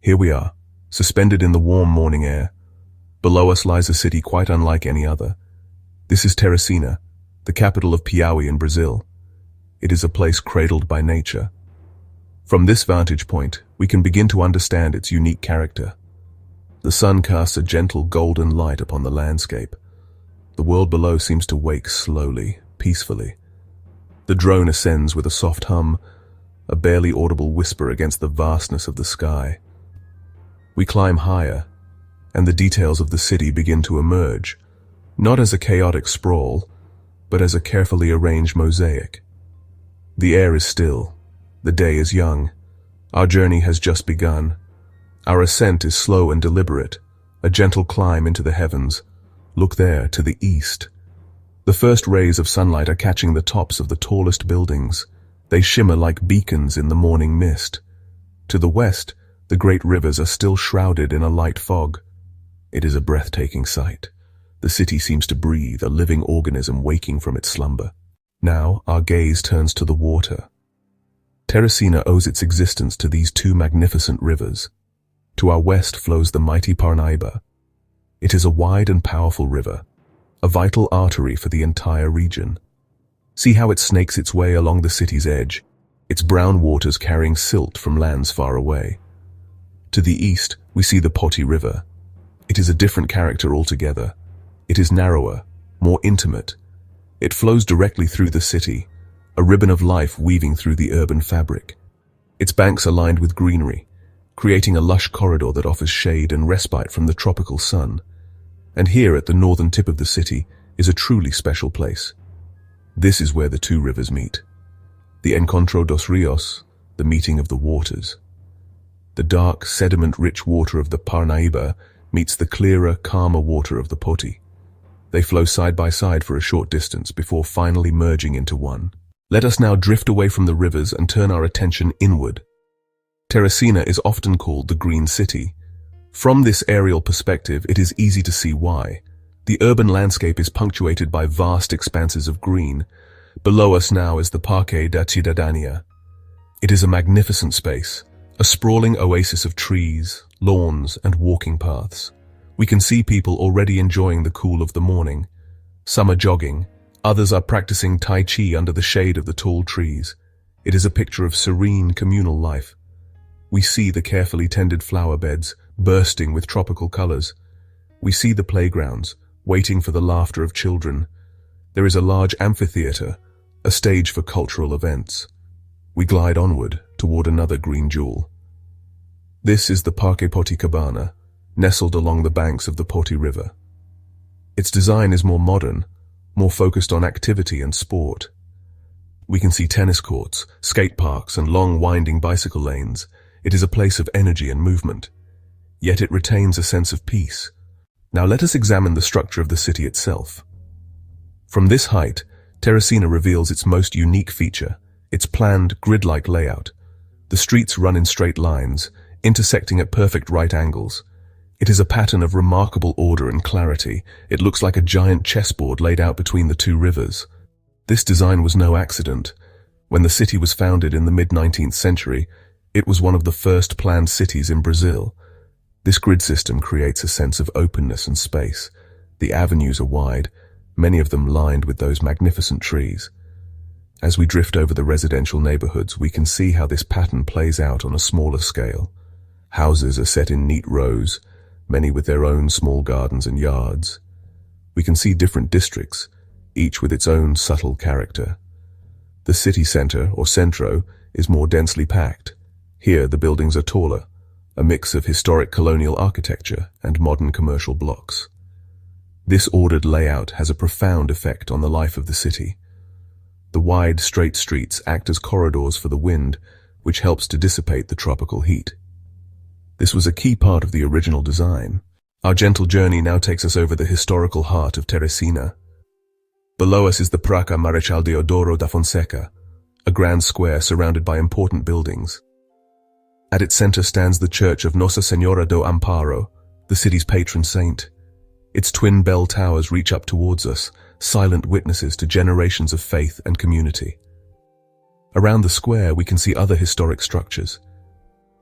Here we are, suspended in the warm morning air. Below us lies a city quite unlike any other. This is Teresina, the capital of Piauí in Brazil. It is a place cradled by nature. From this vantage point, we can begin to understand its unique character. The sun casts a gentle golden light upon the landscape. The world below seems to wake slowly, peacefully. The drone ascends with a soft hum, a barely audible whisper against the vastness of the sky. We climb higher, and the details of the city begin to emerge, not as a chaotic sprawl, but as a carefully arranged mosaic. The air is still, the day is young, our journey has just begun. Our ascent is slow and deliberate, a gentle climb into the heavens. Look there, to the east. The first rays of sunlight are catching the tops of the tallest buildings. They shimmer like beacons in the morning mist. To the west, the great rivers are still shrouded in a light fog. It is a breathtaking sight. The city seems to breathe, a living organism waking from its slumber. Now, our gaze turns to the water. Teresina owes its existence to these two magnificent rivers. To our west flows the mighty Parnaíba. It is a wide and powerful river, a vital artery for the entire region. See how it snakes its way along the city's edge, its brown waters carrying silt from lands far away. To the east, we see the Poti River. It is a different character altogether. It is narrower, more intimate. It flows directly through the city, a ribbon of life weaving through the urban fabric. Its banks are lined with greenery, creating a lush corridor that offers shade and respite from the tropical sun. And here at the northern tip of the city is a truly special place. This is where the two rivers meet. The Encontro dos Rios, the meeting of the waters. The dark, sediment-rich water of the Parnaíba meets the clearer, calmer water of the Poti. They flow side by side for a short distance before finally merging into one. Let us now drift away from the rivers and turn our attention inward. Teresina is often called the Green City. From this aerial perspective, it is easy to see why. The urban landscape is punctuated by vast expanses of green. Below us now is the Parque da Cidadania. It is a magnificent space, a sprawling oasis of trees, lawns, and walking paths. We can see people already enjoying the cool of the morning. Some are jogging, others are practicing Tai Chi under the shade of the tall trees. It is a picture of serene communal life. We see the carefully tended flower beds, bursting with tropical colors. We see the playgrounds, waiting for the laughter of children. There is a large amphitheater, a stage for cultural events. We glide onward toward another green jewel. This is the Parque Poti Cabana, nestled along the banks of the Poti River. Its design is more modern, more focused on activity and sport. We can see tennis courts, skate parks, and long winding bicycle lanes. It is a place of energy and movement. Yet it retains a sense of peace. Now let us examine the structure of the city itself. From this height, Teresina reveals its most unique feature, its planned, grid-like layout. The streets run in straight lines, intersecting at perfect right angles. It is a pattern of remarkable order and clarity. It looks like a giant chessboard laid out between the two rivers. This design was no accident. When the city was founded in the mid-19th century, it was one of the first planned cities in Brazil. This grid system creates a sense of openness and space. The avenues are wide, many of them lined with those magnificent trees. As we drift over the residential neighborhoods, we can see how this pattern plays out on a smaller scale. Houses are set in neat rows, many with their own small gardens and yards. We can see different districts, each with its own subtle character. The city center, or centro, is more densely packed. Here the buildings are taller, a mix of historic colonial architecture and modern commercial blocks. This ordered layout has a profound effect on the life of the city. The wide, straight streets act as corridors for the wind, which helps to dissipate the tropical heat. This was a key part of the original design. Our gentle journey now takes us over the historical heart of Teresina. Below us is the Praça Marechal Deodoro da Fonseca, a grand square surrounded by important buildings. At its center stands the church of Nossa Senhora do Amparo, the city's patron saint. Its twin bell towers reach up towards us, silent witnesses to generations of faith and community. Around the square, we can see other historic structures.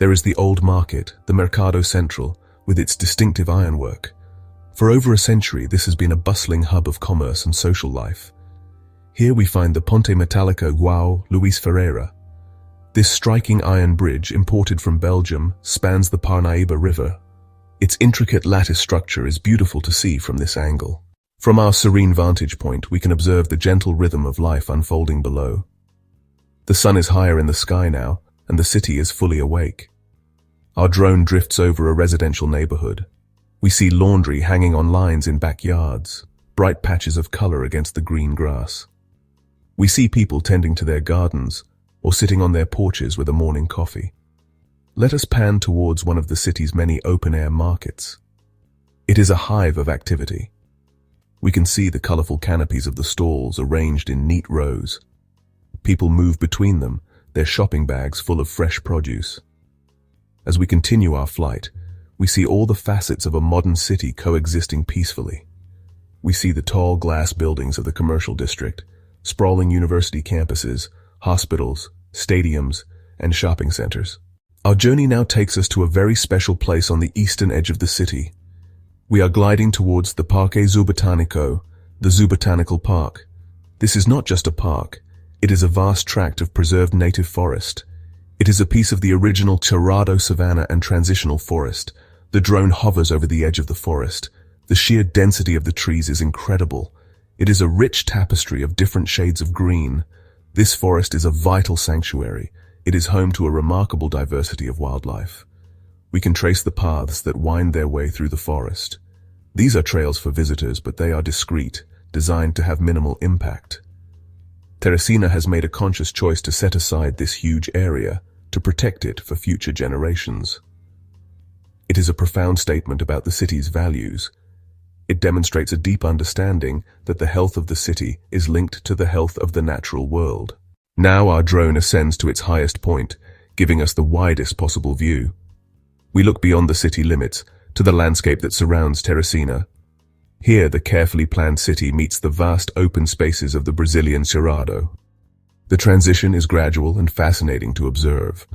There is the old market, the Mercado Central, with its distinctive ironwork. For over a century, this has been a bustling hub of commerce and social life. Here we find the Ponte Metallico João Luís Ferreira. This striking iron bridge, imported from Belgium, spans the Parnaíba River. Its intricate lattice structure is beautiful to see from this angle. From our serene vantage point, we can observe the gentle rhythm of life unfolding below. The sun is higher in the sky now, and the city is fully awake. Our drone drifts over a residential neighborhood. We see laundry hanging on lines in backyards, bright patches of color against the green grass. We see people tending to their gardens or sitting on their porches with a morning coffee. Let us pan towards one of the city's many open-air markets. It is a hive of activity. We can see the colorful canopies of the stalls arranged in neat rows. People move between them, their shopping bags full of fresh produce. As we continue our flight, we see all the facets of a modern city coexisting peacefully. We see the tall glass buildings of the commercial district, sprawling university campuses, hospitals, stadiums, and shopping centers. Our journey now takes us to a very special place on the eastern edge of the city. We are gliding towards the Parque Zubotanico, the Zubotanical Park. This is not just a park, it is a vast tract of preserved native forest. It is a piece of the original Cerrado savanna and transitional forest. The drone hovers over the edge of the forest. The sheer density of the trees is incredible. It is a rich tapestry of different shades of green. This forest is a vital sanctuary. It is home to a remarkable diversity of wildlife. We can trace the paths that wind their way through the forest. These are trails for visitors, but they are discreet, designed to have minimal impact. Teresina has made a conscious choice to set aside this huge area, to protect it for future generations. It is a profound statement about the city's values. It demonstrates a deep understanding that the health of the city is linked to the health of the natural world. Now our drone ascends to its highest point, giving us the widest possible view. We look beyond the city limits to the landscape that surrounds Teresina. Here, the carefully planned city meets the vast open spaces of the Brazilian Cerrado. The transition is gradual and fascinating to observe.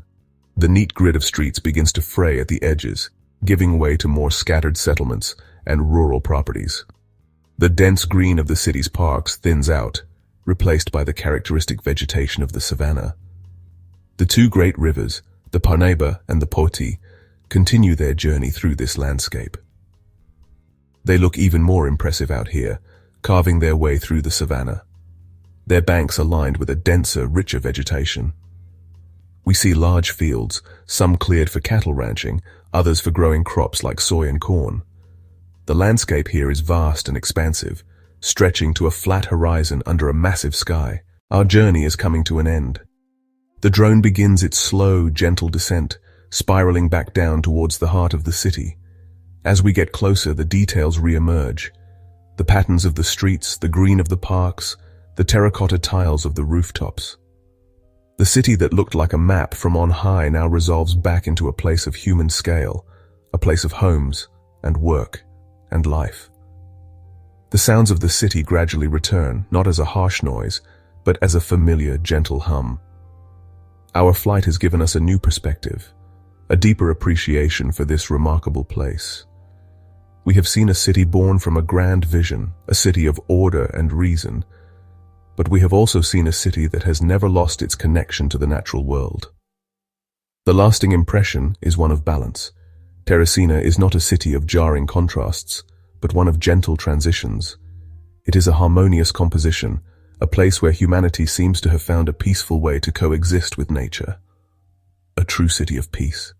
The neat grid of streets begins to fray at the edges, giving way to more scattered settlements and rural properties. The dense green of the city's parks thins out, replaced by the characteristic vegetation of the savanna. The two great rivers, the Parnaíba and the Poti, continue their journey through this landscape. They look even more impressive out here, carving their way through the savanna. Their banks are lined with a denser, richer vegetation. We see large fields, some cleared for cattle ranching, others for growing crops like soy and corn. The landscape here is vast and expansive, stretching to a flat horizon under a massive sky. Our journey is coming to an end. The drone begins its slow, gentle descent, spiraling back down towards the heart of the city. As we get closer, the details re-emerge. The patterns of the streets, the green of the parks, the terracotta tiles of the rooftops. The city that looked like a map from on high now resolves back into a place of human scale, a place of homes and work and life. The sounds of the city gradually return, not as a harsh noise, but as a familiar, gentle hum. Our flight has given us a new perspective, a deeper appreciation for this remarkable place. We have seen a city born from a grand vision, a city of order and reason, but we have also seen a city that has never lost its connection to the natural world. The lasting impression is one of balance. Teresina is not a city of jarring contrasts, but one of gentle transitions. It is a harmonious composition, a place where humanity seems to have found a peaceful way to coexist with nature. A true city of peace.